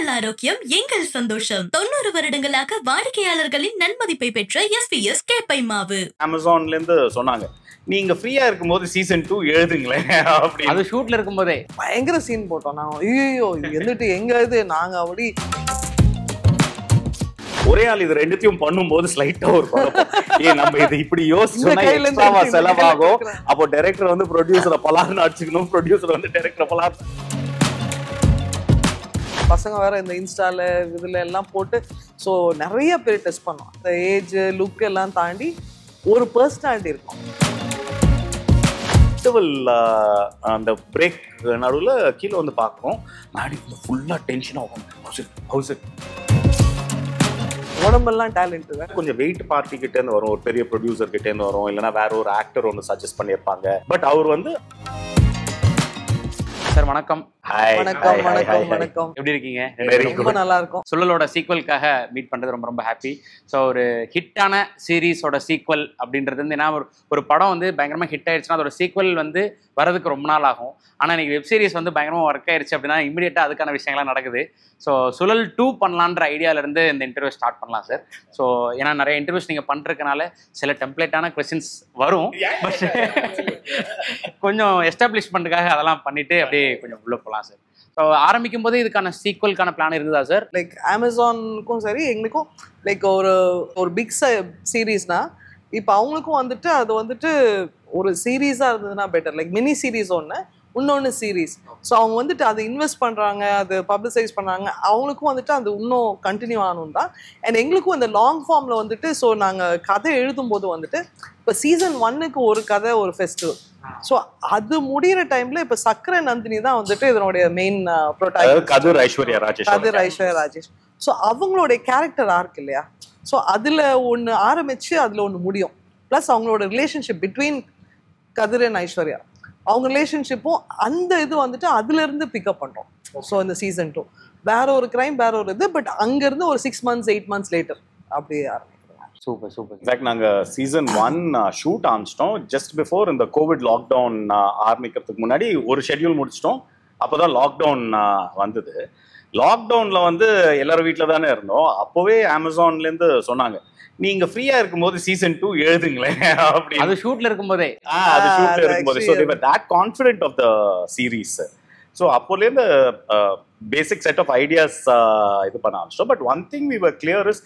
உங்கள் ஆரோக்கியம் எங்கள் சந்தோஷம். 90 வருடங்களாக வாடிக்கையாளர்களின் நன்மதிப்பை பெற்ற எஸ்பிஎஸ் கேப்பை மாவு. அமேசான்ல இருந்து சொன்னாங்க, நீங்க ஃப்ரீயா இருக்கும்போது சீசன் 2 எழுதுங்களேன் அப்படி. அது ஷூட்ல இருக்கும்போதே பயங்கர சீன் போட்டோம். நான் ஐயோ எந்துட்டு எங்க இது நாங்க அப்படி ஒரே ஆள் இது ரெண்டுத்தையும் பண்ணும்போது ஸ்லைட்டா ஒரு நம்ம இது இப்படி யோசிச்சோம்னா எக்ஸ்ட்ராவா செலவாகும். அப்போ டைரக்டர் வந்து ப்ரொடியூசரை பலார்னு அடிச்சுக்கணும், ப்ரொடியூசர் வந்து டைரக்டரை பலார். பசங்க வேற இந்த இன்ஸ்டால இதுல எல்லாம் போட்டு ஸோ நிறைய பேர் டெஸ்ட் பண்ணோம். இந்த ஏஜ் லுக் எல்லாம் தாண்டி ஒரு பர்சனாலிட்டி இருக்கும். அந்த பிரேக் நடுவில் கீழே வந்து பார்க்கணும், நாடி ஃபுல்லா டென்ஷன் ஆகும். உடம்பெல்லாம் டேலண்ட் கொஞ்சம் வெயிட் பார்ட்டி கிட்ட இருந்து வரும், ஒரு பெரிய ப்ரொடியூசர் கிட்ட இருந்து வரும், இல்லைன்னா வேற ஒரு ஆக்டர் ஒன்று சஜஸ்ட் பண்ணியிருப்பாங்க. பட் அவர் வந்து சார் வணக்கம். வணக்கம் வணக்கம் வணக்கம். எப்படி இருக்கீங்க? ரொம்ப நல்லா இருக்கும். சுழலோட சீக்வலுக்காக மீட் பண்றது ரொம்ப ரொம்ப ஹாப்பி. ஸோ ஒரு ஹிட்டான சீரீஸோட சீக்வல் அப்படின்றது வந்து ஏன்னா ஒரு படம் வந்து பயங்கரமா ஹிட் ஆயிடுச்சுன்னா அதோட சீக்வல் வந்து வரதுக்கு ரொம்ப நாள் ஆகும். ஆனால் இன்னைக்கு வெப் சீரிஸ் வந்து பயங்கரமா ஒர்க் ஆயிடுச்சு அப்படின்னா இமீடியட்டா அதுக்கான விஷயங்கள்லாம் நடக்குது. ஸோ சுழல் 2 பண்ணலான்ற ஐடியாவிலேருந்து இந்த இன்டர்வியூ ஸ்டார்ட் பண்ணலாம் சார். ஸோ ஏன்னா நிறைய இன்டர்வியூஸ் நீங்கள் பண்ணுறதுனால சில டெம்ப்ளேட்டான கொஸ்டின்ஸ் வரும், பட் கொஞ்சம் எஸ்டாப்ளிஷ்மெண்ட்டுக்காக அதெல்லாம் பண்ணிட்டு அப்படியே கொஞ்சம் உள்ள போகலாம் சார். ஸோ ஆரம்பிக்கும் போது இதுக்கான சீக்வலுக்கான பிளான் இருக்குதா சார்? லைக் அமேசானுக்கும் சரி எங்களுக்கும் லைக் ஒரு பிக் சீரீஸ்னா இப்போ அவங்களுக்கும் வந்துட்டு அது வந்துட்டு ஒரு சீரீஸாக இருந்ததுன்னா பெட்டர். லைக் மினி சீரீஸ் இன்னொன்று சீரீஸ். ஸோ அவங்க வந்துட்டு அதை இன்வெஸ்ட் பண்ணுறாங்க, அது பப்ளிசைஸ் பண்ணுறாங்க, அவங்களுக்கும் வந்துட்டு அது இன்னும் கண்டினியூ ஆகணும் தான். அண்ட் எங்களுக்கும் இந்த லாங் ஃபார்மில் வந்துட்டு ஸோ நாங்கள் கதை எழுதும்போது வந்துட்டு இப்போ சீசன் 1க்கு ஒரு கதை ஒரு ஃபெஸ்டிவல். ஸோ அது முடிகிற டைமில் இப்போ சக்கரை நந்தினி தான் வந்துட்டு இதனுடைய மெயின் ப்ரோட்டாகனிஸ்ட். கதிர் ஐஸ்வர்யா ராஜேஷ். ஸோ அவங்களுடைய கேரக்டர் ஆர்க் இல்லையா, ஸோ அதில் ஒன்று ஆரம்பித்து அதில் ஒன்று முடியும். ப்ளஸ் அவங்களோட relationship between Kathir and Aishwarya, அவங்க ரிலேஷன்ஷிப்பும் அந்த இது வந்துட்டு அதுலேருந்து பிக்கப் பண்ணுறோம். ஸோ இந்த சீசன் 2 வேற ஒரு கிரைம் வேற ஒரு இது, பட் அங்கேருந்து ஒரு 6 months 8 months லேட்டர் அப்படியே ஆரம்பிக்கிறோம். Super super. இன்ஃபேக்ட் நாங்கள் சீசன் 1 ஷூட் ஆரம்பிச்சிட்டோம் ஜஸ்ட் பிஃபோர் இந்த கோவிட் லாக்டவுன் ஆரம்பிக்கிறதுக்கு முன்னாடி ஒரு ஷெட்யூல் முடிச்சிட்டோம். அப்போதான் லாக்டவுன் வந்தது. லாக்டவுனில் வந்து எல்லாரும் வீட்டில் தானே இருந்தோம். அப்போவே அமேசான்லேருந்து சொன்னாங்க, நீங்க ஃப்ரீயா இருக்கும்போது சீசன் 2 எழுதுங்களேன் அப்படி. அது ஷூட்ல இருக்கும்போதே அது ஷூட்ல இருக்கும்போது so they were that confident of the series. So அப்போலேருந்து பேசிக் செட் ஆஃப் ஐடியாஸ் இது பண்ண ஆரம்பிச்சிட்டோம். But one thing we were clear is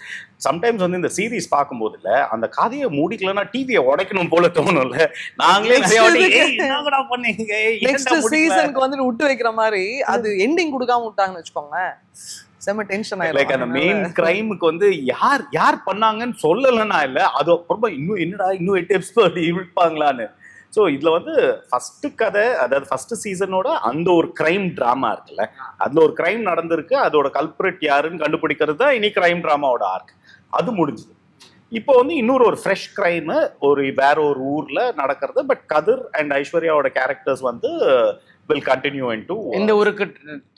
sometimes வந்து இந்த சீரீஸ் பார்க்கும்போது இல்லை அந்த கதையை மூடிக்கலன்னா டிவியை உடைக்கணும் போல தோணும்ல. நாங்களே பண்ணீங்க நெக்ஸ்ட் சீசனுக்கு வந்து விட்டு வைக்கிற மாதிரி அது எண்டிங் கொடுக்காம விட்டாங்கன்னு வச்சுக்கோங்க, செம டென்ஷன் ஆயிடும். லைக் அந்த மெயின் கிரைமுக்கு வந்து யார் பண்ணாங்கன்னு சொல்லலைன்னா இல்லை அது ரொம்ப இன்னும் என்னடா இன்னும் 8 எபிசோட் இழுப்பாங்களான்னு. ஸோ இதுல வந்து ஃபர்ஸ்ட் கதை அதாவது ஃபர்ஸ்ட் சீசனோட அந்த ஒரு கிரைம் டிராமா இருக்குல்ல, அந்த ஒரு கிரைம் நடந்திருக்கு, அதோட கல்பிரேட் யாருன்னு கண்டுபிடிக்கிறது தான் இனி கிரைம் டிராமாவோட ஆர்க். அது முடிஞ்சுது. இப்போ வந்து இன்னொரு ஃப்ரெஷ் கிரைம் வேற ஒரு ஊர்ல நடக்கிறது. பட் கதிர் அண்ட் ஐஸ்வர்யாவோட கேரக்டர்ஸ் வந்து will continue into இந்த ஊருக்கு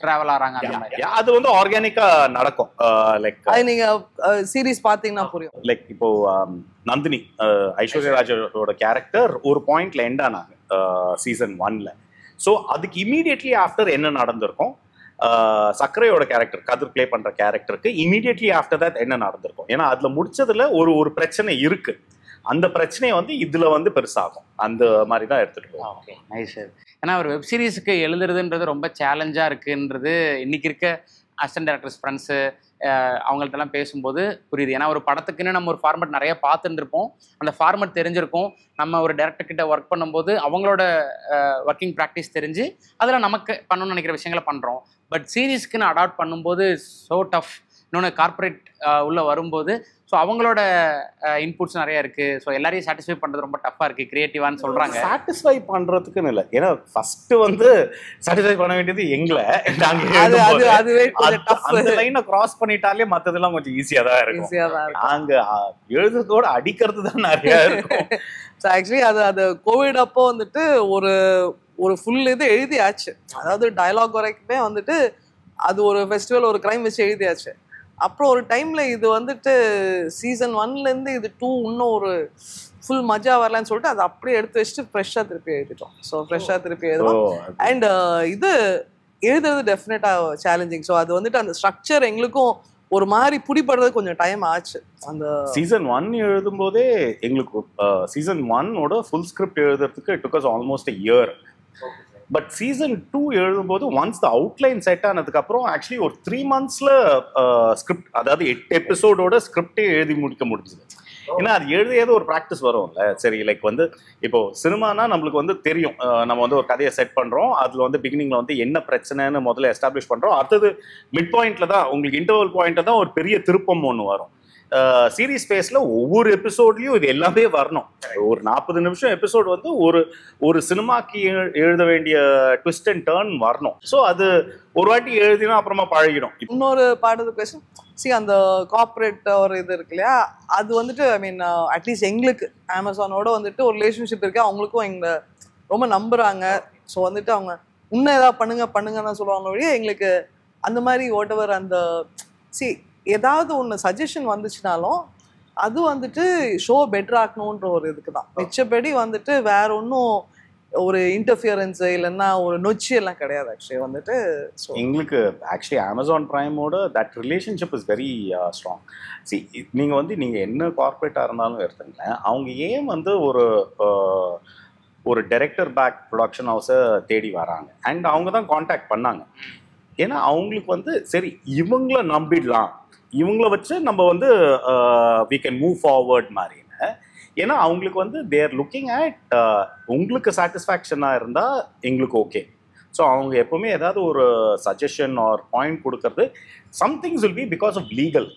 டிராவல் ஆறாங்க அந்த மாதிரி. அது வந்து ஆர்கானிக்கா நடக்கும். லைக் நீங்க சீரிஸ் பாத்தீங்கன்னா புரியும். லைக் இப்போ நந்தினி ஐஸ்வர்யா ராஜோட கேரக்டர் ஒரு பாயிண்ட்ல எண்ட் ஆனாங்க சீசன் 1ல. ஸோ அதுக்கு இமீடியட்லி ஆஃப்டர் என்ன நடந்திருக்கும், சக்கரையோட கேரக்டர் கதிர் பிளே பண்ற கேரக்டருக்கு இமீடியட்லி ஆஃப்டர் தட் என்ன நடந்திருக்கும். ஏன்னா அதுல முடிச்சதுல ஒரு பிரச்சனை இருக்கு, அந்த பிரச்சனையை வந்து இதுல வந்து பெருசாகும். அந்த மாதிரி தான் எடுத்துட்டு போவோம். Okay nice sir. ஏன்னா ஒரு வெப் சீரிஸுக்கு எழுதுறதுன்றது ரொம்ப சேலஞ்சாக இருக்குன்றது இன்னைக்கு இருக்க அசிஸ்டன்ட் டைரக்டர்ஸ் ஃப்ரெண்ட்ஸு அவங்கள்ட்டெல்லாம் பேசும்போது புரியுது. ஏன்னா ஒரு படத்துக்குன்னு நம்ம ஒரு ஃபார்மேட் நிறைய பார்த்துருந்துருப்போம், அந்த ஃபார்மேட் தெரிஞ்சிருக்கும். நம்ம ஒரு டேரக்டர் கிட்ட ஒர்க் பண்ணும்போது அவங்களோட ஒர்க்கிங் ப்ராக்டிஸ் தெரிஞ்சு அதில் நமக்கு பண்ணணும்னு நினைக்கிற விஷயங்களை பண்ணுறோம். பட் சீரீஸ்க்குன்னு அடாப்ட் பண்ணும்போது ஸோ டஃப். இன்னொன்று கார்பரேட் உள்ளே வரும்போது ஸோ அவங்களோட இன்புட்ஸ் நிறைய இருக்குது. ஸோ எல்லாரையும் சாட்டிஸ்ஃபை பண்ணுறது ரொம்ப டஃப்பாக இருக்குது, க்ரியேட்டிவான்னு சொல்கிறாங்க. சாட்டிஸ்ஃபை பண்ணுறதுக்குன்னு இல்லை, ஏன்னா ஃபஸ்ட்டு வந்து சாட்டிஸ்ஃபை பண்ண வேண்டியது எங்களை. அந்த லைனை கிராஸ் பண்ணிட்டாலே மற்றதெல்லாம் கொஞ்சம் ஈஸியாக தான் இருக்கும். நாங்கள் எழுதுறதோட அடிக்கிறது தான் நிறையா இருக்கும். ஸோ ஆக்சுவலி அது கோவிட் அப்போ வந்துட்டு ஒரு ஃபுல் இது எழுதியாச்சு. அதாவது டயலாக் வரைக்குமே வந்துட்டு அது ஒரு ஃபெஸ்டிவல் ஒரு கிரைம் வச்சு எழுதியாச்சு. அப்புறம் ஒரு டைம்ல இது வந்துட்டு சீசன் 1லேருந்து இது 2 இன்னும் ஒரு ஃபுல் மஜா வரலான்னு சொல்லிட்டு அதை அப்படியே எடுத்து வச்சுட்டு ஃப்ரெஷ்ஷாக திருப்பி எழுதிட்டோம். ஸோ ஃப்ரெஷ்ஷாக திருப்பி எழுதுவோம். அண்ட் இது எழுதுறது டெஃபினட்டா சேலஞ்சிங். ஸோ அது வந்துட்டு அந்த ஸ்ட்ரக்சர் எங்களுக்கும் ஒரு மாதிரி பிடிப்படுறது கொஞ்சம் டைம் ஆச்சு. அந்த சீசன் 1 எழுதும் போதே எங்களுக்கு சீசன் 1ஓட ஃபுல் ஸ்கிரிப்ட் எழுதுறதுக்கு it took as almost a year. But season 2 எழுதும்போது ஒன்ஸ் த அவுட்லைன் செட் ஆனதுக்கு அப்புறம் ஆக்சுவலி ஒரு 3 monthsல ஸ்கிரிப்ட், அதாவது 8 எபிசோடோட ஸ்கிரிப்டே எழுதி முடிக்க முடிஞ்சது. ஏன்னா அது எழுதியது ஒரு ப்ராக்டிஸ் வரும்ல. சரி, லைக் வந்து இப்போ சினிமானா நம்மளுக்கு வந்து தெரியும், நம்ம வந்து ஒரு கதையை செட் பண்றோம், அதுல வந்து பிகினிங்ல வந்து என்ன பிரச்சனைன்னு முதல்ல எஸ்டாப்ளிஷ் பண்றோம், அடுத்தது மிட் பாயிண்ட்ல தான் உங்களுக்கு இன்டர்வல் பாயிண்ட்ல தான் ஒரு பெரிய திருப்பம் ஒன்று வரும். சீரீஸ் ஸ்பேஸ்ல ஒவ்வொரு எபிசோட்லயும் இது எல்லாமே வரணும். ஒரு 40 நிமிஷம் எபிசோட் வந்து ஒரு சினிமாக்கு எழுத வேண்டிய ட்விஸ்ட் அண்ட் டர்ன் வரணும். ஸோ அது ஒரு வாட்டி எழுதினா அப்புறமா பழகிடும். இன்னொரு பார்ட் ஆஃப் தி கொஸ்டின், அந்த கார்ப்பரேட் ஒரு இது இருக்கு இல்லையா, அது வந்துட்டு ஐ மீன் அட்லீஸ்ட் எங்களுக்கு அமேசானோட வந்துட்டு ஒரு ரிலேஷன்ஷிப் இருக்கு, அவங்களுக்கும் எங்களை ரொம்ப நம்புறாங்க. ஸோ வந்துட்டு அவங்க இன்னும் ஏதாவது பண்ணுங்கன்னு தான் சொல்லுவாங்க வழியே எங்களுக்கு அந்த மாதிரி வாட் எவர் அந்த ஏதாவது ஒன்று சஜஷன் வந்துச்சுனாலும் அது வந்துட்டு ஷோ பெட்டர் ஆக்கணுன்ற ஒரு இதுக்கு தான். மிச்சப்படி வந்துட்டு வேற ஒன்றும் ஒரு இன்டர்ஃபியரன்ஸ் இல்லைன்னா ஒரு நொச்சி எல்லாம் கிடையாது. ஆக்சுவலி வந்துட்டு எங்களுக்கு ஆக்சுவலி அமேசான் பிரைமோட that relationship is very strong. நீங்கள் என்ன கார்பரேட்டாக இருந்தாலும் எடுத்துங்களேன், அவங்க ஏன் வந்து ஒரு டைரக்டர் பேக் ப்ரொடக்ஷன் ஹவுஸை தேடி வராங்க அண்ட் அவங்க தான் காண்டாக்ட் பண்ணாங்க. ஏன்னா அவங்களுக்கு வந்து சரி இவங்கள நம்பிடலாம், இவங்கள வச்சு நம்ம வந்து we can move forward மாதிரின்னு. ஏன்னா அவங்களுக்கு வந்து தேர் லுக்கிங் அட் உங்களுக்கு சாட்டிஸ்ஃபேக்ஷனாக இருந்தால் எங்களுக்கு ஓகே. ஸோ அவங்க எப்போவுமே ஏதாவது ஒரு சஜஷன் ஆர் பாயிண்ட் கொடுக்கறது somethings will be because of legal.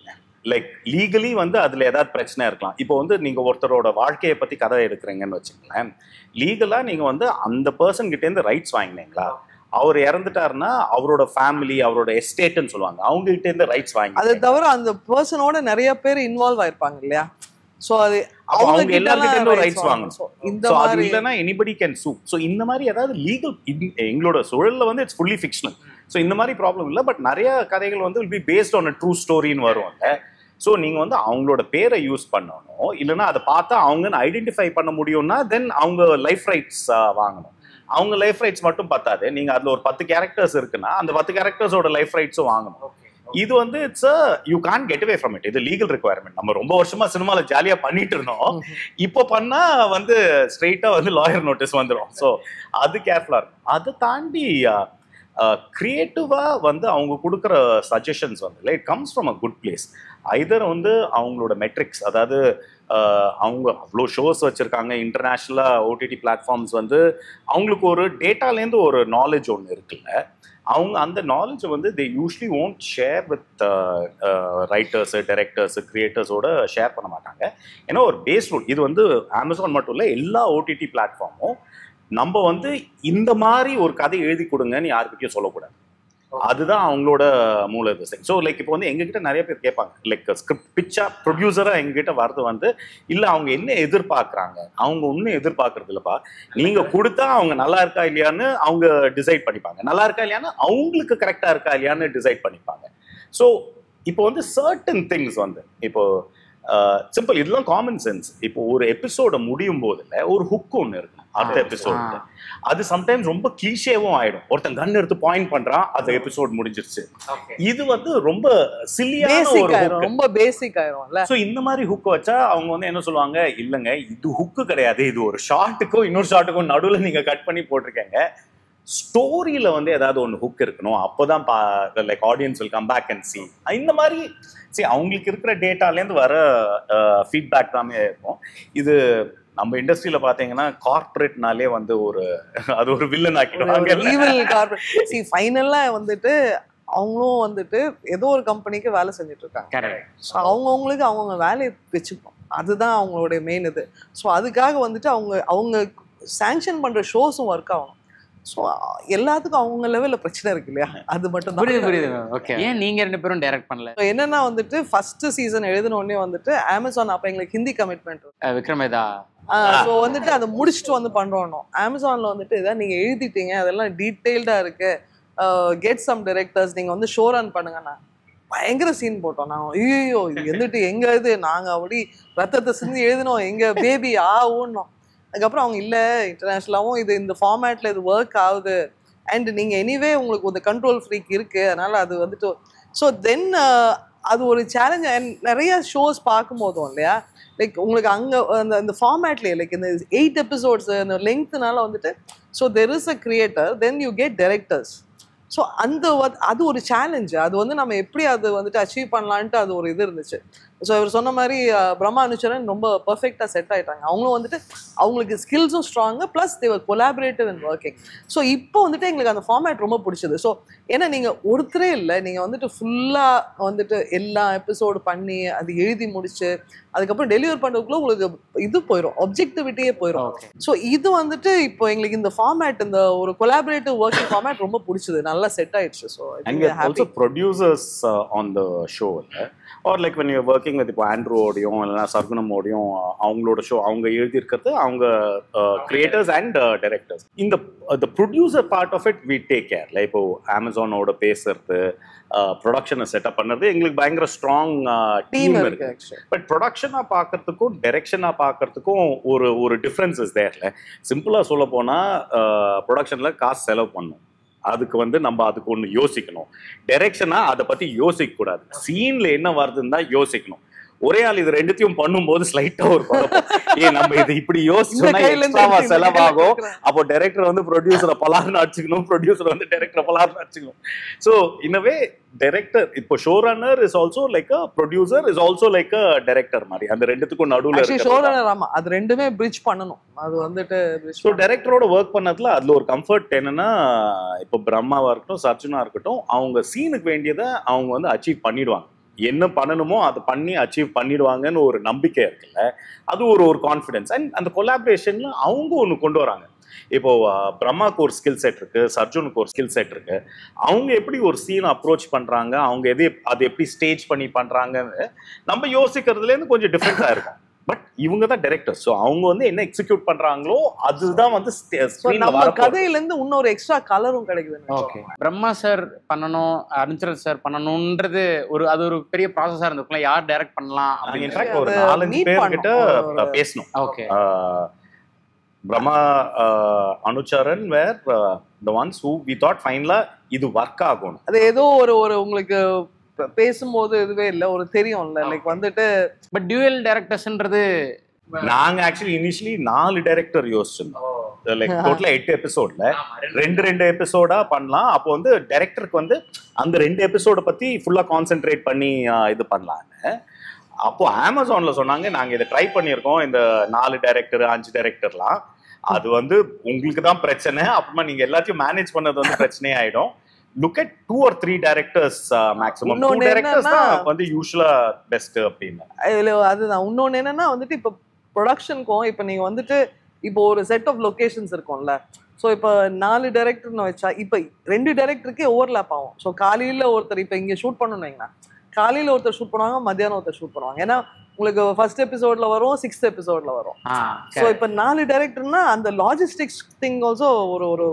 Like legally வந்து அதில் ஏதாவது பிரச்சனை இருக்கலாம். இப்போ வந்து நீங்கள் ஒருத்தரோட வாழ்க்கையை பற்றி கதை எடுக்கிறீங்கன்னு வச்சுங்களேன், லீகலாக நீங்கள் வந்து அந்த பர்சன் கிட்டேருந்து ரைட்ஸ் வாங்கினீங்களா, அவர் இறந்துட்டாருன்னா அவரோட ஃபேமிலி அவரோட எஸ்டேட்னு சொல்லுவாங்க, அவங்க கிட்ட இருந்து ரைட்ஸ் வாங்கி. அதை தவிர அந்த பர்சனோட நிறைய பேர் இன்வால்வ் ஆயிருப்பாங்க இல்லையா, சோ அது அவங்க எல்லார்கிட்ட ரைட்ஸ் வாங்கணும். இந்த மாதிரி இல்லனா எனிபடி கேன் சூ. சோ இந்த மாதிரி ஏதாவது லீகல் எங்களோட சூழல்ல வந்து இட்ஸ் ஃபுல்லி ஃபிக்ஷனல். சோ இந்த மாதிரி ப்ராப்ளம் இல்லை. பட் நிறைய கதைகள் வந்து will be based on a true storyன்னு வருவாங்க. ஸோ நீங்கள் வந்து அவங்களோட பேரை யூஸ் பண்ணணும், இல்லைன்னா அதை பார்த்தா அவங்கன்னு ஐடென்டிஃபை பண்ண முடியும்னா தென் அவங்க லைஃப் ரைட்ஸ் வாங்கணும். அவங்க லைஃப் ரைட்ஸ் மட்டும் பத்தாது, நீங்கள் அதில் ஒரு 10 கேரக்டர்ஸ் இருக்குன்னா அந்த 10 கேரக்டர்ஸோட லைஃப் ரைட்ஸும் வாங்கணும். இது வந்து it's you can't get away from it. இது லீகல் ரெக்குவயர்மெண்ட். நம்ம ரொம்ப வருஷமா சினிமாவில் ஜாலியாக பண்ணிட்டு இருந்தோம், இப்போ பண்ணா வந்து ஸ்ட்ரெயிட்டாக வந்து லாயர் நோட்டீஸ் வந்துடும். ஸோ அது கேர்ஃபுல்லாக இருக்கும். அதை தாண்டி கிரியேட்டிவா வந்து அவங்க கொடுக்குற சஜஷன்ஸ் வந்து it comes from a good place. Either வந்து அவங்களோட மெட்ரிக்ஸ், அதாவது அவங்க அவ்வளோ ஷோஸ் வச்சுருக்காங்க இன்டர்நேஷ்னலாக ஓடிடி பிளாட்ஃபார்ம்ஸ், வந்து அவங்களுக்கு ஒரு டேட்டாலேருந்து ஒரு நாலேஜ் ஒன்று இருக்குல்ல, அவங்க அந்த நாலேஜை வந்து they usually won't share with writers directors கிரியேட்டர்ஸோட ஷேர் பண்ண மாட்டாங்க. ஏன்னா ஒரு பேஸ் ரூல் இது வந்து அமேசான் மட்டும் இல்லை, எல்லா ஓடிடி பிளாட்ஃபார்மும் நம்ம வந்து இந்த மாதிரி ஒரு கதை எழுதி கொடுங்கன்னு யாருக்கிட்டையும் சொல்லக்கூடாது. அதுதான் அவங்களோட மூல திசை. ஸோ லைக் இப்போ வந்து எங்ககிட்ட நிறைய பேர் கேட்பாங்க, லைக் ஸ்கிரிப்ட் பிச்சா ப்ரொடியூசராக எங்ககிட்ட வரது வந்து இல்லை அவங்க என்ன எதிர்பார்க்குறாங்க, அவங்க ஒன்றும் எதிர்பார்க்கறது இல்லைப்பா, நீங்கள் கொடுத்தா அவங்க நல்லா இருக்கா இல்லையான்னு அவங்க டிசைட் பண்ணிப்பாங்க, நல்லா இருக்கா இல்லையான்னு அவங்களுக்கு கரெக்டாக இருக்கா இல்லையான்னு டிசைட் பண்ணிப்பாங்க. ஸோ இப்போ வந்து சர்டன் திங்ஸ் வந்து இப்போ சிம்பிள், இதெல்லாம் காமன் சென்ஸ். இப்போ ஒரு எபிசோட முடியும் போதுல ஒரு ஹுக் ஒன்று இருக்கு அடுத்த எபிசோடு, அது சம்டைம்ஸ் ரொம்ப கிளீஷேவும் ஆயிடும். ஒருத்தன் கன் எடுத்து பாயிண்ட் பண்றான், அந்த எபிசோட் முடிஞ்சிருச்சு. இது வந்து ரொம்ப சில்லியான ஒரு ஹுக், ரொம்ப பேசிக் ஆயிடும்ல. சோ இந்த மாதிரி ஹுக் வச்சா அவங்க வந்து என்ன சொல்லுவாங்க, இல்லங்க இது ஹுக்கு கிடையாது, இது ஒரு ஷார்ட்டுக்கும் இன்னொரு ஷார்ட்டுக்கும் நடுவில் நீங்க கட் பண்ணி போட்டிருக்கீங்க, ஸ்டோரியில வந்து ஏதாவது ஒன்று ஹுக் இருக்கணும், அப்போதான் like audience will come back and see. இந்த மாதிரி அவங்களுக்கு இருக்கிற டேட்டாலேருந்து வர ஃபீட்பேக் தானே இருக்கும். இது நம்ம இண்டஸ்ட்ரியில பாத்தீங்கன்னா கார்பரேட்னாலே வந்து அது ஒரு வில்லன் ஆக்கிடுவாங்க. ஃபைனலா வந்துட்டு அவங்களும் வந்துட்டு ஏதோ ஒரு கம்பெனிக்கு வேலை செஞ்சுட்டு இருக்காங்க. அவங்கவுங்களுக்கு அவங்கவுங்க வேலையை வச்சுக்கணும், அதுதான் அவங்களுடைய மெயின் இது. ஸோ அதுக்காக வந்துட்டு அவங்க சாங்ஷன் பண்ற ஷோஸும் ஒர்க் ஆகணும். ஸோ எல்லாத்துக்கும் அவங்க லெவல்ல பிரச்சனை இருக்கு இல்லையா, அது மட்டும் தான். புரியுது. ஏன் நீங்க 2 பேரும் டைரக்ட் பண்ணல? என்னன்னா வந்துட்டு ஃபர்ஸ்ட் சீசன் எழுதின உடனே வந்துட்டு அமேசான் அப்ப எங்களுக்கு ஹிந்தி கமிட்மெண்ட் விக்ரமேதா, ஸோ வந்துட்டு அதை முடிச்சுட்டு வந்து பண்றோம். அமேசான்ல வந்துட்டு இதான் நீங்க எழுதிட்டீங்க, அதெல்லாம் டீட்டெயில்டா இருக்கு, கெட் சம் டைரக்டர்ஸ், நீங்க வந்து ஷோ ரன் பண்ணுங்கண்ணா. பயங்கர சீன் போட்டோம் நாங்கள். ஐயோ இது வந்துட்டு எங்க இது, நாங்க அப்படி ரத்தத்தை சிந்தி எழுதினோம், எங்க பேபி ஊன்னோம். அதுக்கப்புறம் அவங்க இல்லை இன்டர்நேஷ்னலாகவும் இது இந்த ஃபார்மேட்ல இது ஒர்க் ஆகுது, அண்ட் நீங்க எனிவே உங்களுக்கு ஒரு கண்ட்ரோல் ஃப்ரீக் இருக்கு, அதனால அது வந்துட்டு ஸோ தென் அது ஒரு சேலஞ்ச். அண்ட் நிறைய ஷோஸ் பார்க்கும்போதும் இல்லையா, லைக் உங்களுக்கு அங்கே அந்த ஃபார்மேட்லேயே லைக் இந்த 8 எபிசோட்ஸ் இந்த லெங்க்த்னால வந்துட்டு so there is a creator, then you get directors. So அது ஒரு சேலஞ்சு. அது வந்து நம்ம எப்படி அது வந்துட்டு அச்சீவ் பண்ணலான்ட்டு அது ஒரு இது இருந்துச்சு. ஸோ இவர் சொன்ன மாதிரி பிரம்மா அனுச்சரன் ரொம்ப பர்ஃபெக்டாக செட் ஆகிட்டாங்க. அவங்களும் வந்துட்டு அவங்களுக்கு ஸ்கில்ஸும் strong, plus they're collaborative in working. So இப்போ வந்துட்டு எங்களுக்கு அந்த ஃபார்மேட் ரொம்ப பிடிச்சது. ஸோ ஏன்னா நீங்கள் ஒருத்தரே இல்லை, நீங்கள் வந்துட்டு ஃபுல்லாக வந்துட்டு எல்லா எபிசோடு பண்ணி அது எழுதி முடிச்சு அதுக்கப்புறம் டெலிவர் பண்ணுறதுக்குள்ள உங்களுக்கு இது போயிடும், ஒப்ஜெக்டிவிட்டியே போயிடும். ஸோ இது வந்துட்டு இப்போ எங்களுக்கு இந்த ஃபார்மேட், இந்த ஒரு கொலாபரேட்டிவ் ஒர்க்கிங் ஃபார்மேட் ரொம்ப பிடிச்சது, நல்லா செட் ஆயிடுச்சு. So also producers on the show are like when you're working with இப்போ ஆண்ட்ரூவோடையும் இல்லைனா சர்குணமோடையும் அவங்களோட ஷோ அவங்க எழுதியிருக்கிறது அவங்க கிரியேட்டர்ஸ் அண்ட் டைரக்டர்ஸ். இந்த producer part of it we take care. Like இப்போ அமேசானோட பேசுறது, ப்ரொடக்ஷனை செட்டப் பண்ணுறது எங்களுக்கு பயங்கர ஸ்ட்ராங் டீம் இருக்கு. பட் ப்ரொடக்ஷனாக பார்க்கறதுக்கும் டைரக்ஷனாக பார்க்கறதுக்கும் ஒரு டிஃப்ரென்சஸ் தேர்ல. சிம்பிளாக சொல்ல போனால் ப்ரொடக்ஷனில் காசு செலவு பண்ணணும், அதுக்கு வந்து நம்ம அதுக்கு ஒன்று யோசிக்கணும். டைரக்ஷனா அதை பற்றி யோசிக்க கூடாது, சீன்ல என்ன வருதுன்னு தான் யோசிக்கணும். ஒரே ஆள் இது ரெண்டுத்தையும் பண்ணும்போது ஸ்லைட்டா ஒரு நம்ம இது இப்படி யோசிச்சோம்னா எக்ஸ்ட்ராவா செலவாகும். அப்போ டைரக்டர் வந்து ப்ரொடியூசரை பலார்னு அடிச்சுக்கணும், ப்ரொடியூசர் வந்து டைரக்டரை பலார்னு அடிச்சுக்கணும். ஸோ இனவே டைரக்டர் இப்போ show runner is also like a producer is also like a director மாதிரி. அந்த ரெண்டுத்துக்கும் நடுவில் இருக்கு ஷோ ரன்னர். ஆமா, அது ரெண்டுமே பிரிட்ஜ் பண்ணணும். அது வந்துட்டு ஸோ டைரக்டரோட ஒர்க் பண்ணதுல அதுல ஒரு கம்ஃபர்ட் என்னன்னா, இப்போ பிரம்மாவா இருக்கட்டும் சர்ஜுனா இருக்கட்டும், அவங்க சீனுக்கு வேண்டியதை அவங்க வந்து அச்சீவ் பண்ணிடுவாங்க. என்ன பண்ணணுமோ அதை பண்ணி அச்சீவ் பண்ணிடுவாங்கன்னு ஒரு நம்பிக்கை இருக்குல்ல, அது ஒரு கான்ஃபிடன்ஸ். அண்ட் அந்த கொலாபரேஷன்ல அவங்க ஒன்று கொண்டு வராங்க. இப்போ பிரம்மாவுக்கு ஒரு ஸ்கில் செட் இருக்கு, சர்ஜுனுக்கு ஒரு ஸ்கில் செட் இருக்கு. அவங்க எப்படி ஒரு சீன் அப்ரோச் பண்றாங்க, அவங்க அதை எப்படி ஸ்டேஜ் பண்ணி பண்றாங்கன்னு நம்ம யோசிக்கிறதுல இருந்து கொஞ்சம் டிஃப்ரெண்டா இருக்கும். பட் இவங்க தான் டைரக்டர், ஸோ அவங்க வந்து என்ன எக்ஸிக்யூட் பண்றாங்களோ அதுதான் வந்து நம்ம கதையில இருந்து இன்னொரு எக்ஸ்ட்ரா கலரும் கிடைக்குது. ஓகே, பிரம்மா சார் பண்ணணும், அனுச்சரன் சார் பண்ணணும்ன்றது அது ஒரு பெரிய ப்ராசஸா இருந்திருக்கும்ல. யார் டைரக்ட் பண்ணலாம் அப்படின்னு இன்ஃபேக்ட் ஒரு 4-5 பேர்கிட்ட பேசணும். Okay, Brahma Anucharan were the ones who we thought ஃபைனலா இது ஒர்க் ஆகும். அது ஏதோ ஒரு உங்களுக்கு பேசும்போது இதுவே இல்ல ஒரு தெரியும்ல, லைக் வந்துட்டு பட் டியூயல் டைரக்டர்ஸ்ன்றது நாங்க ஆக்சுவலி இனிஷியலி 4 டைரக்டர் யோசிச்சிருந்தோம். லைக் டோட்டலா 8 எபிசோட்ல 2 எபிசோடா பண்ணலாம். அப்போ வந்து டைரக்டருக்கு வந்து அந்த 2 எபிசோட பத்தி ஃபுல்லா கான்சென்ட்ரேட் பண்ணி இது பண்ணலான்னு. அப்போ அமேசான்ல சொன்னாங்க, நாங்க இதை ட்ரை பண்ணியிருக்கோம், இந்த 4 டைரக்டர் 5 டைரக்டர்லாம் அது வந்து உங்களுக்கு தான் பிரச்சனை, அப்புறமா நீங்க எல்லாத்தையும் மேனேஜ் பண்ணது வந்து பிரச்சனையே ஆயிடும். Look at 2 or 3 directors maximum. 2 directors தான் வந்து யூசுவலா பெஸ்ட் அப்படின்னு. அதுதான் இன்னொன்னு என்னன்னா வந்துட்டு இப்போ ப்ரொடக்ஷனுக்கும் இப்போ நீங்க வந்துட்டு இப்போ ஒரு செட் ஆஃப் லொகேஷன்ஸ் இருக்கும்ல. ஸோ இப்போ 4 டைரக்டர்னு வச்சா இப்போ 2 டைரக்டருக்கே ஓவர்லாப் ஆகும். ஸோ காலையில் ஒருத்தர் இப்போ இங்கே ஷூட் பண்ணணும்னு வைங்களா, காலையில் ஒருத்தர் ஷூட் பண்ணுவாங்க, மத்தியானம் ஒருத்தர் ஷூட் பண்ணுவாங்க. ஏன்னா உங்களுக்கு ஃபர்ஸ்ட் எபிசோட்ல வரும், 6th எபிசோட்ல வரும். ஸோ இப்போ 4 டைரக்டர்னா அந்த லாஜிஸ்டிக்ஸ் திங் ஆல்சோ ஒரு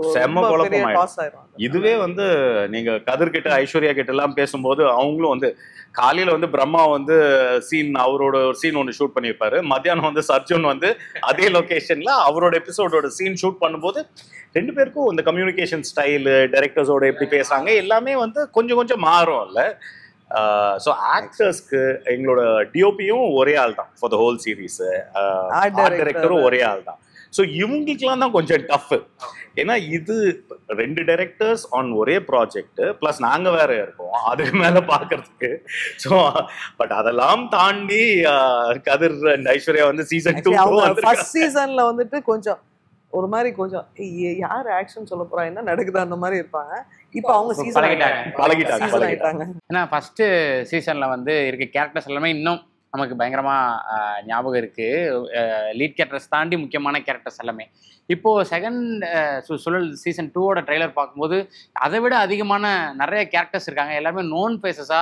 பெரிய டாஸ் ஆயிடும். இதுவே வந்து நீங்க கதிர் கிட்ட ஐஸ்வர்யா கிட்ட எல்லாம் பேசும்போது அவங்களும் வந்து காலையில வந்து பிரம்மா வந்து அவரோட ஒரு சீன் ஒன்று ஷூட் பண்ணியிருப்பாரு, மத்தியானம் வந்து சர்ஜுன் வந்து அதே லொகேஷன்ல அவரோட எபிசோடோட சீன் ஷூட் பண்ணும்போது 2 பேருக்கும் இந்த கம்யூனிகேஷன் ஸ்டைலு, டைரக்டர்ஸோட எப்படி பேசுறாங்க எல்லாமே வந்து கொஞ்சம் மாறும் இல்ல. ஸோ ஆக்டர்ஸ்க்கு எங்களோட டிஓபியும் ஒரே ஆள் தான் for the whole series, art டைரக்டரும் ஒரே ஆள் தான். ஸோ இவங்களுக்குலாம் தான் கொஞ்சம் டஃப். ஏன்னா இது 2 டைரக்டர்ஸ் ஆன் ஒரே ப்ராஜெக்ட், பிளஸ் நாங்க வேற இருக்கோம் அதுக்கு மேல பாக்குறதுக்கு. ஸோ பட் அதெல்லாம் தாண்டி கதிர் அண்ட் ஐஸ்வர்யா வந்து சீசன் 2 ஃபர்ஸ்ட் சீசன்ல வந்துட்டு கொஞ்சம் ஒரு மாதிரி கொஞ்சம் யார் ஆக்ஷன் சொல்ல போறா, என்ன நடக்குது அந்த மாதிரி இருப்பாங்க. இப்போ அவங்க பழகிட்டாங்க. ஏன்னா ஃபர்ஸ்ட் சீசன்ல வந்து இருக்க கேரக்டர்ஸ் எல்லாமே இன்னும் நமக்கு பயங்கரமா ஞாபகம் இருக்கு. லீட் கேரக்டர்ஸ் தாண்டி முக்கியமான கேரக்டர்ஸ் எல்லாமே. இப்போ செகண்ட் சுழல் சீசன் 2ஓட ட்ரெய்லர் பார்க்கும்போது அதை விட அதிகமான நிறைய கேரக்டர்ஸ் இருக்காங்க. எல்லாருமே நோன் ஃபேஸஸா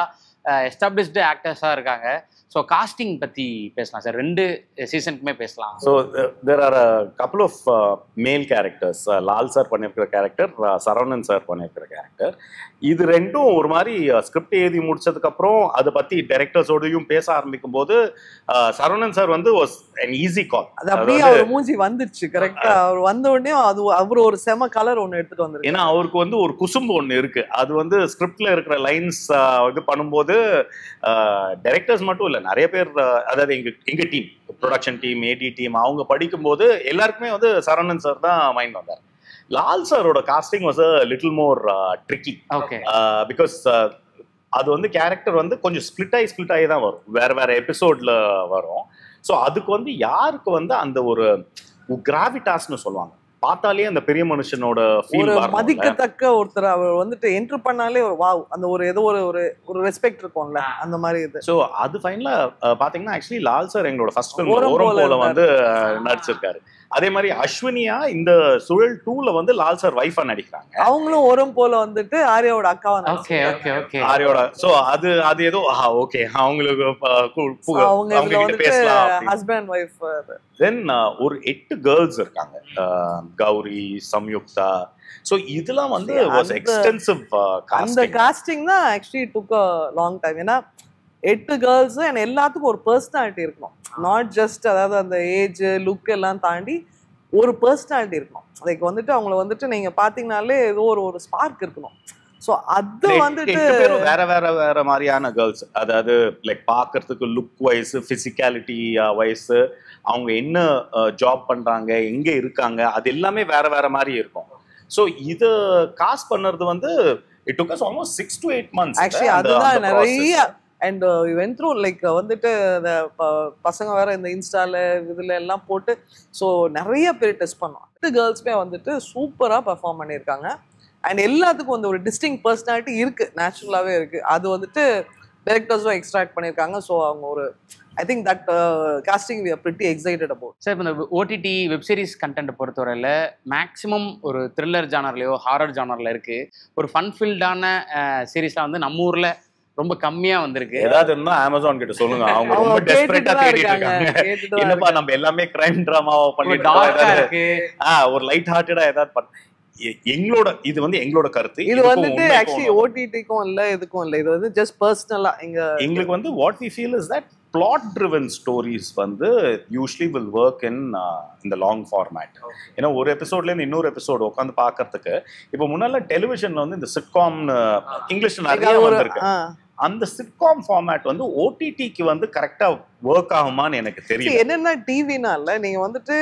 எஸ்டாப்ளிஷ்டு ஆக்டர்ஸா இருக்காங்க. ஸோ காஸ்டிங் பற்றி பேசலாம் சார், 2 சீசனுக்குமே பேசலாம். So there are a couple of male characters. Lal sir பண்ணியிருக்கிற கேரக்டர், சரவணன் சார் பண்ணியிருக்கிற கேரக்டர். இது ரெண்டும் ஒரு மாதிரி ஸ்கிரிப்ட் எழுதி முடிச்சதுக்கப்புறம் அதை பற்றி டைரக்டர்ஸோடையும் பேச ஆரம்பிக்கும் போது சரவணன் சார் வந்து வாஸ் an easy call. அது அப்படியே அவர் மூஞ்சி வந்துருச்சு கரெக்டா. அவர் வந்த உடனே அவர் ஒரு செம கலர் ஒன்று எடுத்துட்டு வந்திருக்கு. ஏன்னா அவருக்கு வந்து ஒரு குசும்பு ஒன்று இருக்கு. அது வந்து ஸ்கிரிப்ட்ல இருக்கிற லைன்ஸ் இது பண்ணும்போது டைரக்டர்ஸ் மட்டும் இல்லை, நிறைய பேர், அதாவது எங்க டீம், ப்ரொடக்ஷன் டீம், ஏடி டீம், அவங்க படிக்கும்போது எல்லாருக்குமே வந்து சரவணன் சார் தான் மைண்ட் வந்தார். லால் சாரோட casting was a little more tricky. Because அது வந்து கேரக்டர் வந்து கொஞ்சம் ஸ்பிளிட் ஆகி தான் வரும், வேற எபிசோட்ல வரும். ஸோ அதுக்கு வந்து யாருக்கு வந்து அந்த ஒரு கிராவிட்டாஸ்னு சொல்லுவாங்க, பார்த்தாலே அந்த பெரிய மனுஷனோட ஒரு மதிக்கத்தக்க ஒருத்தர் அவர் வந்துட்டு என்ட்ரு பண்ணாலே ஒரு வாவ், அந்த ஒரு ஏதோ ஒரு ரெஸ்பெக்ட் இருக்கும்ல, அந்த மாதிரி இது. ஸோ அது ஃபைனலா பாத்தீங்கன்னா ஆக்சுவலி லால் சார் எங்களோட ஃபர்ஸ்ட் ஃபிலிம் ஓரம் போல வந்து நடிச்சிருக்காரு. அதே மாதிரி அஸ்வினியா இந்த சுழல் 2ல வந்து லால் சார் வைஃபா நடிக்கிறாங்க. அவங்களும் ஓரம் போல வந்துட்டு ஆர்யாவோட அக்காவா. Okay okay okay. ஆர்யாவோட ஸோ அது ஏதோ ஓகே அவங்களுக்கு அவங்க பேசலாம், ஹஸ்பண்ட் வைஃப். தென் ஒரு 8 கேர்ள்ஸ் இருக்காங்க, கௌரி, சம்யுக்தா. ஸோ இதெல்லாம் வந்து வாஸ் எக்ஸ்டென்சிவ் அந்த காஸ்டிங் தான் ஆக்சுவலி டுக் அ லாங் டைம். ஏன்னா 8 கேர்ள்ஸ் அண்ட் எல்லாத்துக்கும் ஒரு பர்சனாலிட்டி இருக்கணும். நாட் ஜஸ்ட் அதாவது அந்த ஏஜ் லுக் எல்லாம் தாண்டி ஒரு பர்சனாலிட்டி இருக்கணும். லைக் வந்துட்டு அவங்கள வந்துட்டு நீங்க பாத்தீங்கன்னாலே ஏதோ ஒரு ஸ்பார்க் இருக்கணும். ஸோ அது வந்துட்டு வேற மாதிரியான கேர்ள்ஸ், அதாவது லைக் பார்க்கறதுக்கு லுக் வைஸ், பிசிக்காலிட்டி வைஸ், அவங்க என்ன ஜாப் பண்றாங்க, எங்க இருக்காங்க, அது எல்லாமே வேற மாதிரி இருக்கும். ஸோ இது காஸ்ட் பண்ணுறது வந்து it took as almost 6 to 8 months. Actually அதுதான் நிறைய. அண்ட் வென் த்ரூ லைக் வந்துட்டு இந்த பசங்க வேற இந்த இன்ஸ்டால இதுல எல்லாம் போட்டு ஸோ நிறைய பேர் டெஸ்ட் பண்ணோம். 8 கேர்ள்ஸ்மே வந்துட்டு சூப்பராக பெர்ஃபார்ம் பண்ணியிருக்காங்க. அண்ட் எல்லாத்துக்கும் வந்து ஒரு டிஸ்டிங் பர்சனாலிட்டி இருக்கு, நேச்சுரலாகவே இருக்கு. அது வந்துட்டு டைரக்டர்ஸும் எக்ஸ்ட்ராக்ட் பண்ணியிருக்காங்க. ஸோ அவங்க ஒரு I think that casting we are pretty excited about. Sir இப்போ இந்த ஓடிடி வெப் சீரிஸ் கண்டென்ட் பொறுத்தவரையில் மேக்ஸிமம் ஒரு த்ரில்லர் ஜானர்லையோ ஹாரர் ஜானரில் இருக்கு. ஒரு ஃபன்ஃபில்டான சீரீஸ்லாம் வந்து நம்ம ஊரில் ரொம்ப கம்மியா வந்திருக்கு. ஏதாவது இருந்தா அமேசான் கிட்ட சொல்லுங்க, அவங்க ரொம்ப டெஸ்பரேட்டா தேடிட்டு இருக்காங்க. என்னப்பா நம்ம எல்லாமே கிரைம் டிராமாவா பண்ணிட்டு ஒரு லைட் ஹார்ட்டடா ஏதாவது எங்களோட இது வந்து எங்களோட கருத்து. இது வந்துட்டு ஆக்சுவலி ஓடிடிக்கும் இல்ல இதுக்கும் இல்ல, இது வந்து ஜஸ்ட் பர்சனலா எங்களுக்கு வந்து what we feel is that plot driven stories வந்து usually will work in the long format. ஏன்னா ஒரு எபிசோட்ல இருந்து இன்னொரு எபிசோட் உட்காந்து பாக்குறதுக்கு இப்போ முன்னால டெலிவிஷன்ல வந்து இந்த சிட்காம் இங்கிலீஷ்ல நிறைய வந்திருக்கு. அந்த சிட்காம் ஃபார்மேட் வந்து ஓடிடிக்கு வந்து கரெக்டா ஒர்க் ஆகுமான்னு எனக்கு தெரியும். என்னன்னா டிவினால நீங்க வந்துட்டு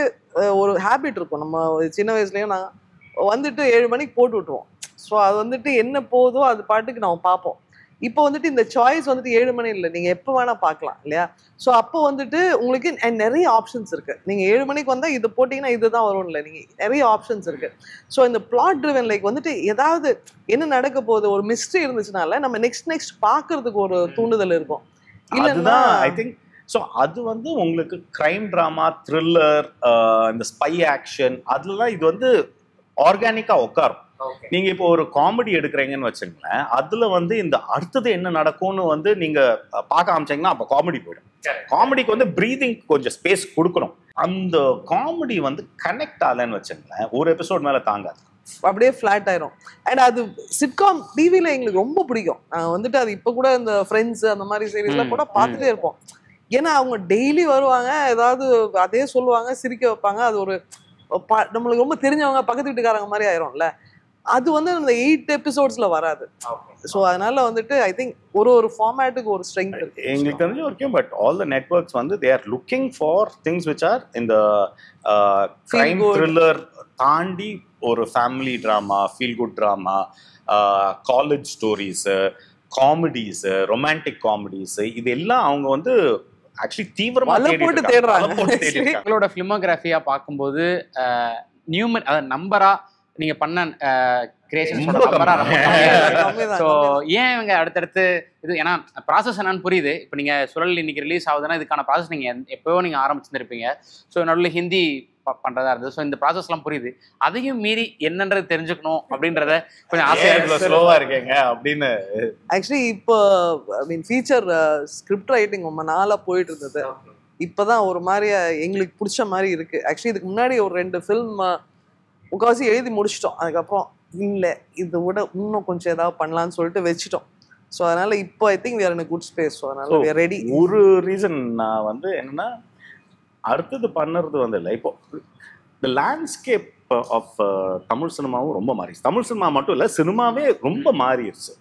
ஒரு ஹேபிட் இருக்கும். நம்ம சின்ன வயசுலயும் நான் வந்துட்டு 7 மணிக்கு போட்டு விட்டுருவோம். ஸோ அது வந்துட்டு என்ன போதோ அது பாட்டுக்கு நம்ம பார்ப்போம். இப்போ வந்துட்டு இந்த சாய்ஸ் வந்துட்டு 7 மணி இல்லை, நீங்க எப்போ வேணா பார்க்கலாம் இல்லையா? ஸோ அப்போ வந்துட்டு உங்களுக்கு நிறைய ஆப்ஷன்ஸ் இருக்கு. நீங்க 7 மணிக்கு வந்தா இது போட்டீங்கன்னா இதுதான் வரும் இல்லை, நீங்க நிறைய ஆப்ஷன்ஸ் இருக்கு. ஸோ இந்த பிளாட் ட்ரிவன் லைக் வந்துட்டு ஏதாவது என்ன நடக்க போகுது ஒரு மிஸ்ட்ரி இருந்துச்சுனால நம்ம நெக்ஸ்ட் பார்க்கறதுக்கு ஒரு தூண்டுதல் இருக்கும். இல்லைன்னா ஐ திங்க் ஸோ அது வந்து உங்களுக்கு கிரைம் ட்ராமா, த்ரில்லர், இந்த ஸ்பை ஆக்ஷன் அதுலலாம் இது வந்து ஆர்கானிக்கா உட்காரும். நீங்க இப்போ ஒரு காமெடி எடுக்கிறீங்கன்னு வச்சுங்களேன், அதுல வந்து இந்த அடுத்தது என்ன நடக்கும்னு வந்து நீங்க பார்க்க ஆரம்பிச்சீங்கன்னா அப்ப காமெடி போயிடும். காமெடிக்கு வந்து பிரீதிங் கொஞ்சம் ஸ்பேஸ் கொடுக்கணும். அந்த காமெடி வந்து கனெக்ட் ஆகலன்னு வச்சுங்களேன், ஒரு எபிசோட் மேல தாங்காது, அப்படியே ஃபிளாட் ஆயிரும். அண்ட் அது சிட்காம் டிவில எங்களுக்கு ரொம்ப பிடிக்கும். வந்துட்டு அது இப்ப கூட இந்த ஃப்ரெண்ட்ஸ் அந்த மாதிரி சீரீஸ்லாம் கூட பார்த்துட்டே இருப்போம். ஏன்னா அவங்க டெய்லி வருவாங்க, ஏதாவது அதே சொல்லுவாங்க, சிரிக்க வைப்பாங்க. அது ஒரு நம்மளுக்கு ரொம்ப தெரிஞ்சவங்க பக்கத்து வீட்டுக்காரங்க மாதிரி ஆயிரும்ல. அது வந்து அந்த 8 எபிசோட்ஸ்ல வராது. ஸோ அதனால வந்துட்டு ஐ திங்க் ஒரு ஃபார்மேட்டுக்கு ஒரு ஸ்ட்ரெங்த் இருக்கு எங்களுக்கு தெரிஞ்சு வரைக்கும். பட் ஆல் த நெட்வொர்க்ஸ் வந்து they are looking for things which are இந்த கிரைம் த்ரில்லர் தாண்டி ஒரு family drama, feel good drama, college stories, comedies, romantic comedies, இது எல்லாம் அவங்க வந்து ஆக்சுவலி தீவிரமா தேடுறாங்க. உங்களோட ஃபிலிமோகிராஃபியா பார்க்கும்போது நம்பரா நீங்க பண்ண கிரியேஷன்ஸோட ரொம்ப நம்பரா ரொம்ப கம்மியா இருக்கு. கம்மிதான், ஸோ கம்மிதான். ஏன் இவங்க அடுத்தடுத்து இது ஏன்னா ப்ராசஸ் என்னன்னு புரியுது. இப்போ நீங்க சுழல் இன்னைக்கு ரிலீஸ் ஆகுதுன்னா இதுக்கான ப்ராசஸ் நீங்க எப்போ நீங்க ஆரம்பிச்சிருப்பீங்க. ஸோ நடுவில் ஹிந்தி பண்றதா இருந்தது. ஸோ இந்த ப்ராசஸ்லாம் புரியுது. அதையும் மீறி என்னன்றது தெரிஞ்சுக்கணும் அப்படின்றத கொஞ்சம் ஆசையா ஸ்லோவா இருக்கீங்க அப்படின்னு. ஆக்சுவலி இப்போ ஐ மீன் ஃபீச்சர் ஸ்கிரிப்ட் ரைட்டிங் ரொம்ப நாளா போயிட்டு இருந்தது. இப்போதான் ஒரு மாதிரி எங்களுக்கு பிடிச்ச மாதிரி இருக்கு. ஆக்சுவலி இதுக்கு முன்னாடி ஒரு 2 ஃபில்ம் முக்கால்வாசி எழுதி முடிச்சிட்டோம். அதுக்கப்புறம் இல்லை இதை விட இன்னும் கொஞ்சம் ஏதாவது பண்ணலான்னு சொல்லிட்டு வச்சுட்டோம். ஸோ அதனால இப்போ I think we are in a good space. So அதனால we are ready. ஒரு ரீசன் நான் வந்து என்னன்னா அடுத்தது பண்ணுறது வந்து இல்லை. இப்போ இந்த லேண்ட்ஸ்கேப் ஆஃப் தமிழ் சினிமாவும் ரொம்ப மாறிடுச்சு. தமிழ் சினிமா மட்டும் இல்லை, சினிமாவே ரொம்ப மாறிடுச்சு.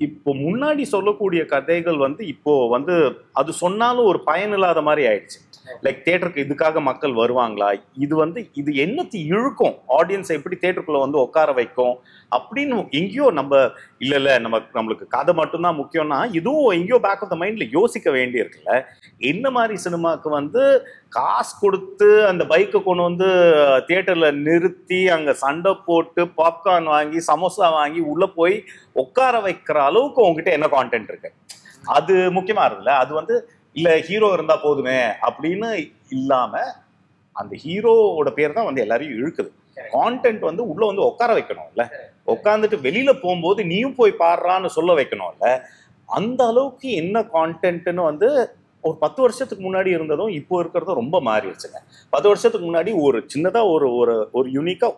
இப்போ முன்னாடி சொல்லக்கூடிய கதைகள் வந்து இப்போ வந்து அது சொன்னாலும் ஒரு பயனில்லாத மாதிரி ஆயிடுச்சு. லைக் தியேட்டருக்கு இதுக்காக மக்கள் வருவாங்களா, இது வந்து இது என்னத்தை இழுக்கும், ஆடியன்ஸை எப்படி தியேட்டருக்குள்ள வந்து உட்கார வைக்கும் அப்படின்னு எங்கேயோ நம்ம இல்லை நம்மளுக்கு கதை மட்டும்தான் முக்கியம்னா இதுவும் எங்கேயோ பேக் ஆஃப் த மைண்ட்ல யோசிக்க வேண்டி இருக்குல்ல. என்ன மாதிரி சினிமாவுக்கு வந்து காசு கொடுத்து அந்த பைக்கை கொண்டு வந்து தியேட்டர்ல நிறுத்தி அங்க சண்டை போட்டு பாப்கார்ன் வாங்கி சமோசா வாங்கி உள்ள போய் உட்கார வைக்கிற அளவுக்கு உங்ககிட்ட என்ன கான்டென்ட் இருக்கு, அது முக்கியமா இருக்குல்ல. அது வந்து இல்ல ஹீரோ இருந்தா போதுமே அப்படின்னு இல்லாம அந்த ஹீரோவோட பேர் தான் வந்து எல்லாரையும் இழுக்குது. கான்டென்ட் வந்து உள்ள வந்து உட்கார வைக்கணும்ல, உட்காந்துட்டு வெளியில போகும்போது நீயும் போய் பாடுறான்னு சொல்ல வைக்கணும்ல. அந்த அளவுக்கு என்ன கான்டென்ட்னு வந்து ஒரு 10 வருஷத்துக்கு முன்னாடி இருந்ததும் இப்போ இருக்கிறதும் ரொம்ப மாறிடுச்சுங்க. 10 வருஷத்துக்கு முன்னாடி ஒரு சின்னதா ஒரு ஒரு யூனிக்கா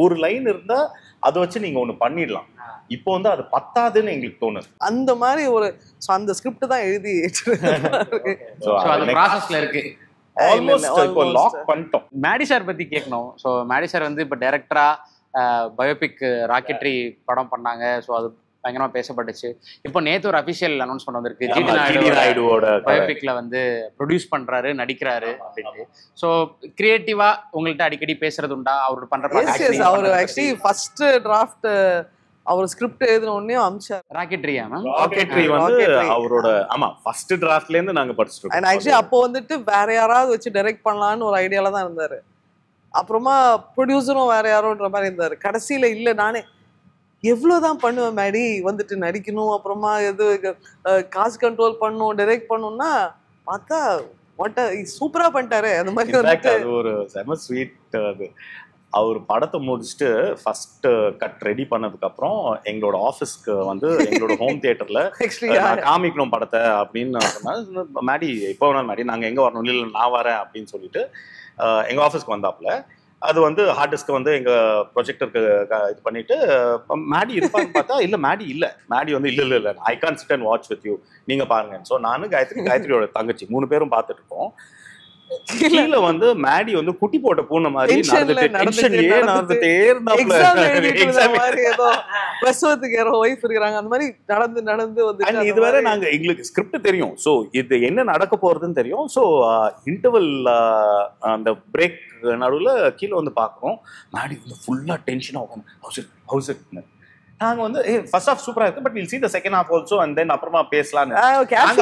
ஒரு லைன் இருந்தா அதை வச்சு நீங்க ஒண்ணு பண்ணிடலாம். இப்போ வந்து அது பத்தாதுன்னு எங்களுக்கு தோணுது. அந்த மாதிரி ஒரு அந்த ஸ்கிரிப்ட் தான் எழுதி ஸோ அது ப்ராசஸ்ல இருக்கு. ஆல்மோஸ்ட் இப்போ லாக் பண்ணிட்டோம். மேடி சார் பத்தி கேட்கணும். ஸோ மேடி சார் வந்து இப்போ டைரக்டரா பயோபிக் ராக்கெட்ரி படம் பண்ணாங்க. ஸோ அது பயங்கரமா பேசப்பட்டுச்சு. இப்போ நேத்து ஒரு அபிஷியல் அனௌன்ஸ்மெண்ட் வந்திருக்கு, ஜிடி நாயுடுவோட பயோபிக்ல வந்து ப்ரொடியூஸ் பண்றாரு, நடிக்கிறாரு அப்படின்ட்டு. ஸோ கிரியேட்டிவா உங்கள்கிட்ட அடிக்கடி பேசுறது உண்டா? அவர் பண்ற அவர் ஆக்சுவலி ஃபர்ஸ்ட் டிராஃப்ட் அவர் ஸ்கிரிப்ட் எழுதின உடனே அம்சார். ராக்கெட்ரியா மேம்? ராக்கெட்ரி வந்து அவரோட ஆமா ஃபர்ஸ்ட் டிராஃப்ட்ல இருந்து நாங்க படிச்சிட்டோம். அண்ட் ஆக்சுவலி அப்போ வந்துட்டு வேற யாராவது வச்சு டைரக்ட் பண்ணலான்னு ஒரு ஐடியால தான் இருந்தாரு. அப்புறமா ப்ரொடியூசரும் வேற யாரோன்ற மாதிரி இருந்தாரு. கடைசியில இல்ல நானே எவ்வளவுதான் பண்ணுவேன் மேடி, வந்துட்டு நடிக்கணும், அப்புறமா எது காசு கண்ட்ரோல் பண்ணணும், டைரக்ட் பண்ணணும்னா பார்த்தா சூப்பரா பண்ணிட்டாரு. அந்த மாதிரி அது ஒரு செம ஸ்வீட். அது அவர் படத்தை முடிச்சுட்டு ஃபர்ஸ்ட் கட் ரெடி பண்ணதுக்கு அப்புறம் எங்களோட ஆஃபீஸ்க்கு வந்து எங்களோட ஹோம் தியேட்டர்ல காமிக்கணும் படத்தை அப்படின்னு சொன்னா, மேடி இப்போ வேணாலும் மேடி நாங்க எங்க வரணும், இல்லை நான் வரேன் அப்படின்னு சொல்லிட்டு எங்க ஆஃபீஸ்க்கு வந்தாப்புல. அது வந்து ஹார்ட் டிஸ்க் வந்து எங்க ப்ரொஜெக்டருக்கு இது பண்ணிட்டு மேடி இருப்பான்னு பார்த்தா இல்ல மேடி இல்ல. மேடி வந்து இல்ல I can't sit and watch with you, நீங்க பாருங்க. ஸோ நானும் காயத்ரியோட தங்கச்சி 3 பேரும் பார்த்துட்டு இருக்கோம். கீழே வந்து மேடி வந்து குட்டி போட்ட பூனை மாதிரி நடந்துட்டே இருந்தாப்ல. இதுவரை நாங்க எங்களுக்கு ஸ்கிரிப்ட் தெரியும். சோ இது என்ன நடக்க போறதுன்னு தெரியும். சோ இன்டர்வல் அந்த பிரேக் நடுவுல கீழே வந்து பாக்குறோம், மேடி வந்து ஃபுல்லா டென்ஷனா உட்காந்து நாங்க வந்து ஃபர்ஸ்ட் ஹாஃப் சூப்பரா இருக்கு, but will see the second half also and then அப்புறமா பேசலாம்னு.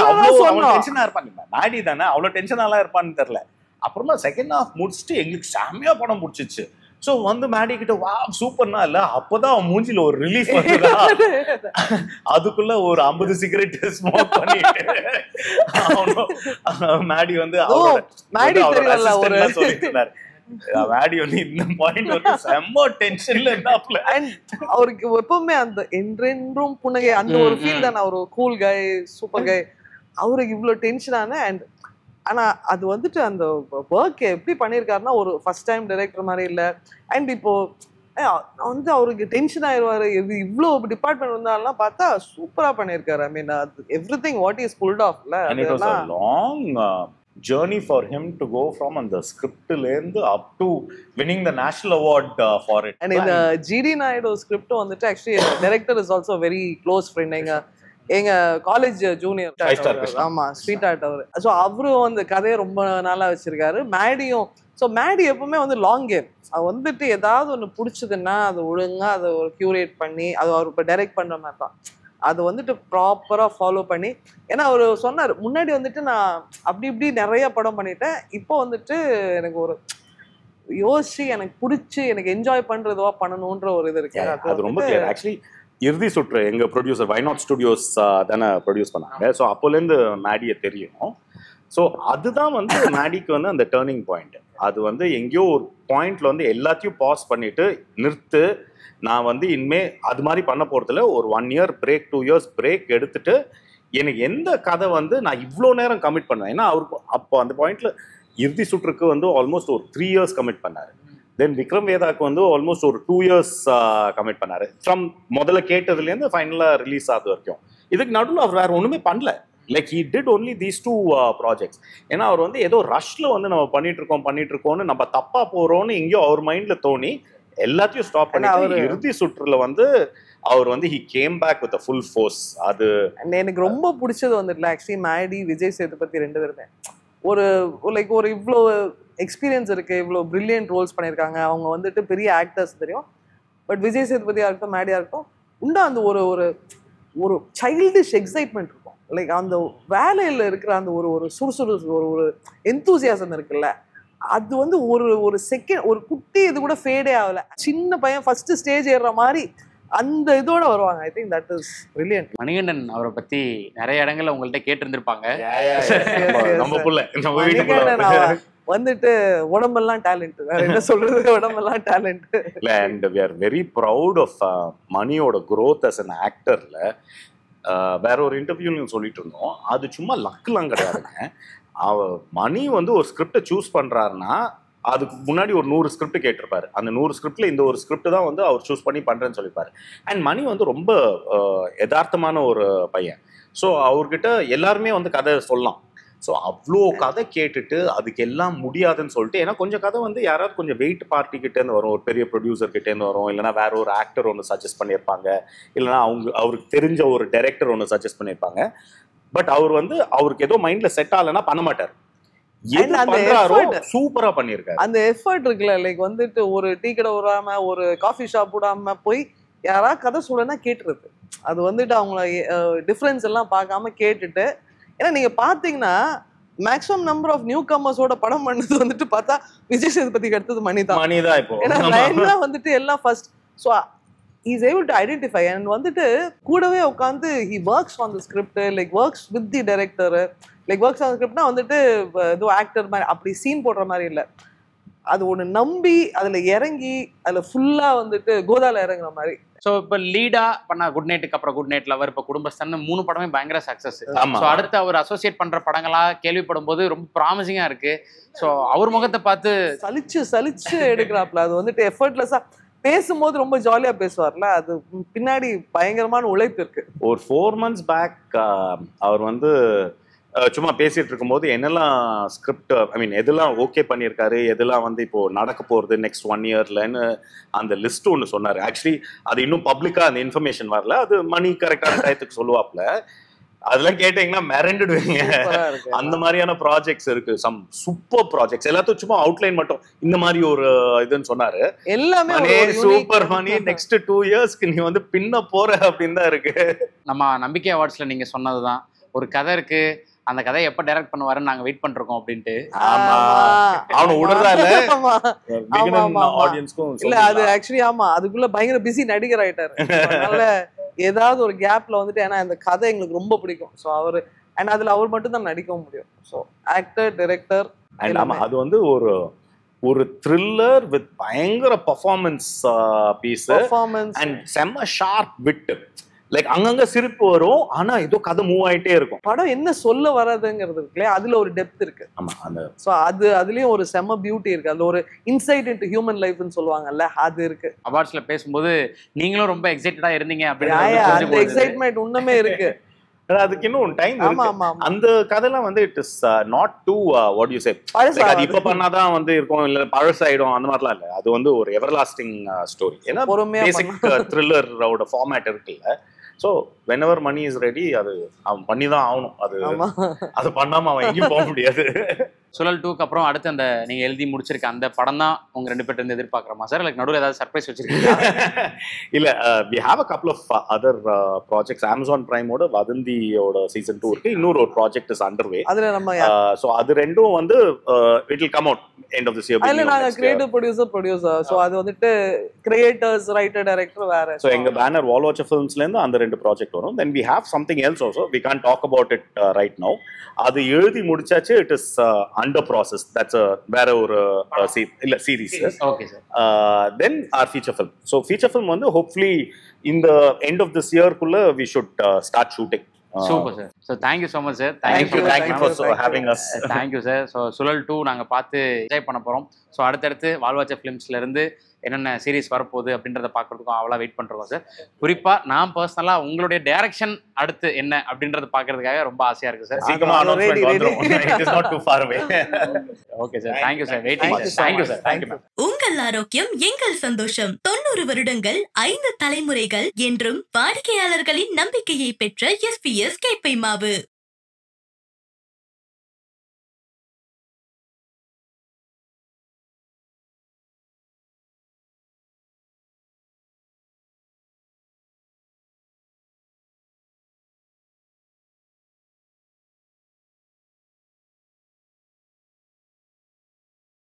அவ்வளவு டென்ஷனா இருப்பாங்க மேடி தானே, அவ்வளவு டென்ஷனாலாம் இருப்பான்னு தெரியல. அப்புறமா செகண்ட் ஹாஃப் முடிச்சுட்டு எங்களுக்கு செம்மையா படம் முடிச்சிச்சு. ஸோ வந்து மேடி கிட்ட வா சூப்பர்னா இல்ல, அப்பதான் அவன் மூஞ்சில ஒரு ரிலீஃப் வந்துதா. அதுக்குள்ள ஒரு 50 சிகரெட் ஸ்மோக் பண்ணிட்டு மேடி வந்து சொல்லிட்டு இருந்தாரு. மேடி வந்து இந்த பாயிண்ட் வந்து செம்ம டென்ஷன்ல இருந்தாப்ல. அவருக்கு எப்பவுமே அந்த என்றென்றும் புன்னகை அந்த ஒரு ஃபீல் தான். அவர் கூல் கை, சூப்பர் கை. அவருக்கு இவ்வளவு டென்ஷனான அண்ட் ஆனா அது வந்துட்டு அந்த ஒர்க் எப்படி பண்ணியிருக்காருன்னா ஒரு ஃபர்ஸ்ட் டைம் டைரக்டர் மாதிரி இல்லை. அண்ட் இப்போ வந்து அவருக்கு டென்ஷன் ஆயிடுவாரு. இவ்வளோ டிபார்ட்மெண்ட் வந்தாலும் பார்த்தா சூப்பரா பண்ணியிருக்காரு. I mean everything what is built of long journey for him to go from on the script length up to winning the national award for it. And in the GD Naidu script வந்துட்டு actually director is also very close friend. எங்க college junior. ஆமா sweet art அவரு. So அவரும் அந்த கதையை ரொம்ப நாளா வச்சிருக்காரு. மேடியும் ஸோ மேடி எப்பவுமே வந்து லாங் கேம். அது வந்துட்டு ஏதாவது ஒன்று பிடிச்சதுன்னா அது ஒழுங்கா அதை ஒரு கியூரேட் பண்ணி அது அவர் இப்போ டைரக்ட் பண்ற மாதிரி தான் அது வந்துட்டு ப்ராப்பரா ஃபாலோ பண்ணி. ஏன்னா அவர் சொன்னார் முன்னாடி வந்துட்டு நான் அப்படி இப்படி நிறைய படம் பண்ணிட்டேன், இப்போ வந்துட்டு எனக்கு ஒரு யோசிச்சு எனக்கு பிடிச்சி எனக்கு என்ஜாய் பண்றதுவா பண்ணணும்ன்ற ஒரு இது இருக்கு. அது ரொம்ப கிளியர். ஆக்சுவலி இறுதி சுற்று எங்க ப்ரொடியூசர் வைநாட் ஸ்டுடியோஸ் தானே ப்ரொடியூஸ் பண்ணாங்க. ஸோ அப்போலேருந்து மேடியை தெரியும். ஸோ அதுதான் வந்து மேடிக்கு வந்து அந்த டேர்னிங் பாயிண்ட். அது வந்து எங்கேயோ ஒரு பாயிண்ட்ல வந்து எல்லாத்தையும் பாஸ் பண்ணிட்டு நிறுத்து, நான் வந்து இனிமே அது மாதிரி பண்ண போறதுல ஒரு 1 year பிரேக் 2 years பிரேக் எடுத்துட்டு எனக்கு எந்த கதை வந்து நான் இவ்வளோ நேரம் கமிட் பண்ணேன். ஏன்னா அவருக்கு அப்போ அந்த பாயிண்ட்ல இறுதி சுற்றுக்கு வந்து ஆல்மோஸ்ட் ஒரு 3 years கமிட் பண்ணாரு. தென் விக்ரம் வேதாக்கு வந்து ஆல்மோஸ்ட் ஒரு 2 years கமிட் பண்ணாரு. ஃப்ரம் முதல்ல கேட்டதுலேருந்து ஃபைனலாக ரிலீஸ் ஆகுது வரைக்கும். இதுக்கு நடுவில் அவர் வேற ஒன்றுமே பண்ணல. Like he did only these 2 projects. ஏன்னா அவர் வந்து ஏதோ ரஷ்ல வந்து நம்ம பண்ணிட்டு இருக்கோம்னு நம்ம தப்பா போறோம்னு எங்கேயோ அவர் மைண்ட்ல தோணி எல்லாத்தையும் ஸ்டாப் பண்ணி இறுதி சுற்றுல வந்து அவர் வந்து he came back with full force. அது எனக்கு ரொம்ப பிடிச்சது வந்துட்டு ஆக்சுவலி மேடி விஜய் சேதுபதி 2 பேருமே ஒரு லைக் ஒரு இவ்வளோ எக்ஸ்பீரியன்ஸ் இருக்கு, இவ்வளோ பிரில்லியன்ட் ரோல்ஸ் பண்ணியிருக்காங்க. அவங்க வந்துட்டு பெரிய ஆக்டர்ஸ் தெரியும். பட் விஜய் சேதுபதியா இருக்கட்டும் மேடியா இருக்கட்டும் உண்டா அந்த ஒரு ஒரு ஒரு சைல்டிஷ் எக்ஸைட்மெண்ட் இருக்கும். லைக் அந்த வேலையில் இருக்கிற அந்த ஒரு ஒரு சுறுசுறு ஒரு எந்தூசியாசம் இருக்குல்ல, அது வந்து ஒரு செகண்ட் ஒரு குட்டி இது கூட ஃபேடே ஆகல. சின்ன பையன் ஃபர்ஸ்ட் ஸ்டேஜ் ஏறுற மாதிரி அந்த இதோட வருவாங்க. ஐ think that is brilliant. Manikandan அவரை பத்தி நிறைய இடங்கள்ல உங்கள்கிட்ட கேட்டு இருந்திருப்பாங்க. நம்ம புள்ள வந்துட்டு உடம்பெல்லாம் டேலண்ட், வேற என்ன சொல்றது, உடம்பெல்லாம் talent. And we are very proud of மணியோட growth as an actorல. வேற ஒரு இன்டர்வியூலையும் சொல்லிட்டு இருந்தோம், அது சும்மா லக்லாம் கிடையாதுங்க. மணி வந்து ஒரு ஸ்கிரிப்டை சூஸ் பண்றாருன்னா அதுக்கு முன்னாடி ஒரு 100 ஸ்கிரிப்ட் கேட்டிருப்பாரு. அந்த 100 ஸ்கிரிப்ட்ல இந்த ஒரு ஸ்கிரிப்ட் தான் வந்து அவர் சூஸ் பண்ணி பண்றேன்னு சொல்லிப்பாரு. அண்ட் மணி வந்து ரொம்ப யதார்த்தமான ஒரு பையன். ஸோ அவர்கிட்ட எல்லாருமே வந்து கதை சொல்லலாம். ஸோ அவ்வளோ கதை கேட்டுட்டு அதுக்கு எல்லாம் முடியாதுன்னு சொல்லிட்டு, ஏன்னா கொஞ்சம் கதை வந்து யாராவது கொஞ்சம் வெயிட் பார்ட்டி கிட்டேருந்து வரும், ஒரு பெரிய ப்ரொடியூசர் கிட்டேருந்து வரும், இல்லைனா வேற ஒரு ஆக்டர் ஒன்று சஜஸ்ட் பண்ணியிருப்பாங்க, இல்லைனா அவருக்கு தெரிஞ்ச ஒரு டைரக்டர் ஒன்று சஜஸ்ட் பண்ணியிருப்பாங்க. பட் அவர் வந்து அவருக்கு ஏதோ மைண்ட்ல செட் ஆகலைன்னா பண்ண மாட்டார். சூப்பரா பண்ணிருக்காரு. அந்த எஃபர்ட் இருக்குல்ல, லைக் வந்துட்டு ஒரு டீ கடை விடாம ஒரு காஃபி ஷாப் விடாம போய் யாராவது கதை சொல்லனா கேட்டுருது. அது வந்துட்டு அவங்கள டிஃபரன்ஸ் எல்லாம் பார்க்காம கேட்டுட்டு, ஏன்னா நீங்க பாத்தீங்கன்னா மேக்ஸிமம் நம்பர் ஆஃப் நியூ கமர்ஸோட படம் பண்ணது வந்துட்டு பார்த்தா விஜய் சேதுபதிக்கு அடுத்தது மணிதான் இப்போ. ஏன்னா வந்துட்டு எல்லாம் first. So he is able to identify and வந்துட்டு கூடவே உட்காந்து he works on the script, like works with the director, like works on the script னா வந்துட்டு ஏதோ ஆக்டர் மாதிரி அப்படி சீன் போடுற மாதிரி இல்லை. அது ஒன்று நம்பி அதில் இறங்கி அதில் ஃபுல்லாக வந்துட்டு கோதாவில் இறங்குற மாதிரி. ஸோ இப்போ லீடா பண்ண குட் நைட்டுக்கு அப்புறம் குட் நைட் லவர், இப்போ குடும்பஸ்தான் 3 படமே பயங்கர சக்ஸஸ். ஸோ அடுத்து அவர் அசோசியேட் பண்ற படங்களா கேள்விப்படும் போது ரொம்ப ப்ராமிசிங்கா இருக்கு. ஸோ அவர் முகத்தை பார்த்து சலிச்சு எடுக்கிறாப்ல. அது வந்துட்டு எஃபர்ட்லெஸ்ஸா பேசும்போது ரொம்ப ஜாலியா பேசுவார்ல, அது பின்னாடி பயங்கரமான உழைப்பு இருக்கு. ஒரு 4 months பேக் அவர் வந்து சும்மா பேசிட்டு இருக்கும்போது என்னெல்லாம் ஸ்கிரிப்ட் எதெல்லாம் ஓகே பண்ணியிருக்காரு, எதெல்லாம் வந்து இப்போ நடக்க போறது நெக்ஸ்ட் 1 yearலன்னு அந்த லிஸ்ட் ஒன்று சொன்னாரு. ஆக்சுவலி அது இன்னும் பப்ளிக்கா அந்த இன்ஃபர்மேஷன் வரல, அது மணி கரெக்டான டயத்துக்கு சொல்லுவாப்ல. அதெல்லாம் கேட்டீங்கன்னா மிரண்டுடுவீங்க. அந்த மாதிரியான ப்ராஜெக்ட்ஸ் இருக்கு, சம் சூப்பர் ப்ராஜெக்ட்ஸ். எல்லாத்தையும் சும்மா அவுட்லைன் மட்டும் இந்த மாதிரி ஒரு இதுன்னு சொன்னாரு. எல்லாமே சூப்பர் மணி, நெக்ஸ்ட் 2 yearsக்கு நீ வந்து பின்ன போற அப்படின்னு தான் இருக்கு. நம்ம நம்பிக்கை அவார்ட்ஸ்ல நீங்க சொன்னதுதான், ஒரு கதை இருக்கு, அந்த கதையை எப்ப டைரக்ட் பண்ணுவாருன்னு நாங்க வெயிட் பண்றோம் அப்படின்ட்டு. அவனை விடுறதா இல்ல, அது ஆக்சுவலி ஆமா அதுக்குள்ள பயங்கர பிஸி நடிகர் ஆயிட்டாரு. அதனால ஏதாவது ஒரு கேப்ல வந்துட்டு, ஏன்னா அந்த கதை எங்களுக்கு ரொம்ப பிடிக்கும். ஸோ அவரு அண்ட் அதுல அவர் மட்டும் தான் நடிக்கவும் முடியும். ஸோ ஆக்டர் டைரக்டர் அது வந்து ஒரு த்ரில்லர் வித் பயங்கர பர்ஃபார்மன்ஸ் பீஸ் அண்ட் செம்ம ஷார்ப் விட். லைக் அங்கங்க சிரிப்பு வரும், ஆனா ஏதோ கதை மூவ் ஆயிட்டே இருக்கும். படம் என்ன சொல்ல வராதுங்கிறது இருக்குல்ல, அதுல ஒரு டெப்த் இருக்கு. ஆமா, அந்த சோ அதுலயும் ஒரு செம்ம பியூட்டி இருக்கு. அதுல ஒரு இன்சைட் இன்டு ஹியூமன் லைஃப்னு சொல்லுவாங்கல்ல, அது இருக்கு. அவார்ட்ஸ்ல பேசும்போது நீங்களும் ரொம்ப எக்ஸைட்டடா இருந்தீங்க அப்படின்னு அந்த எக்ஸைட்மெண்ட் இன்னுமே இருக்கு. அதுக்கு இன்னும் டைம் இருக்கு. அந்த கதைலாம் வந்து it is not to what you say, அது இப்ப பண்ணாதான் வந்து இருக்கும், இல்ல பழசாயிடும் அந்த மாதிரிலாம் இல்ல. அது வந்து ஒரு எவர்லாஸ்டிங் ஸ்டோரி. ஏன்னா பேசிக் த்ரில்லரோட ஃபார்மேட் இருக்குல்ல. So whenever money is ready, அது அவன் பண்ணி தான் ஆகணும். அது பண்ணாம அவன் எங்கேயும் போக முடியாது. சுழல் 2க்கு அப்புறம் அடுத்து அந்த நீங்க எழுதி முடிச்சிருக்க அந்த படம் தான் உங்க 2 பேர்ட்ட இருந்து எதிர்பார்க்கறமா சார்? லைக் நடுவில் ஏதாவது சர்ப்ரைஸ் வச்சிருக்கீங்களா? இல்ல we have a couple of other projects. Amazon Prime ஓட வதந்தியோட season 2 இருக்கு. இன்னொரு ஒரு project is underway. அதுல நம்ம so அது ரெண்டும் வந்து it will come out end of this year. அதுல நாங்க கிரியேட்டிவ் ப்ரொடியூசர் சோ அது வந்துட்டு கிரியேட்டர்ஸ் ரைட்டர் டைரக்டர் வேற. So எங்க பேனர் வால் வாட்சர் ஃபிலிம்ஸ்ல இருந்து அந்த 2 ப்ராஜெக்ட் வரும். Then we have something else also. We can't talk about it right now. அது எழுதி முடிச்சாச்சு. It is under process. That's a வேற ஒரு series. Okay sir. Then our feature film. So feature film வந்து hopefully in the end of this year குள்ள we should start shooting. Super sir. So thank you so much sir. Thank you for having us. Thank you sir. So சுழல் 2 நாங்கள் பார்த்து enjoy பண்ண போகிறோம். So அடுத்தடுத்து வாழ்வாச்ச ஃபிலிம்ஸ்ல இருந்து என்னென்ன சீரிஸ் வரப்போகுது அப்படின்றத பார்க்கறதுக்கும் அவ்வளோ வெயிட் பண்ணுறோம் சார். குறிப்பாக நான் பர்சனலாக உங்களுடைய டைரக்ஷன் அடுத்து என்ன அப்படின்றத பார்க்கறதுக்காக ரொம்ப ஆசையாக இருக்குது சார். சீக்கிரமா announcement வந்துரும். It is not too far away. Okay sir. Thank you sir. Waiting. Thank you sir. Thank you ma'am. உங்கள் ஆரோக்கியம் எங்கள் சந்தோஷம். 90 வருடங்கள் 5 தலைமுறைகள் என்றும் வாடிக்கையாளர்களின் நம்பிக்கையை பெற்ற SPS கேப்பை மாவு.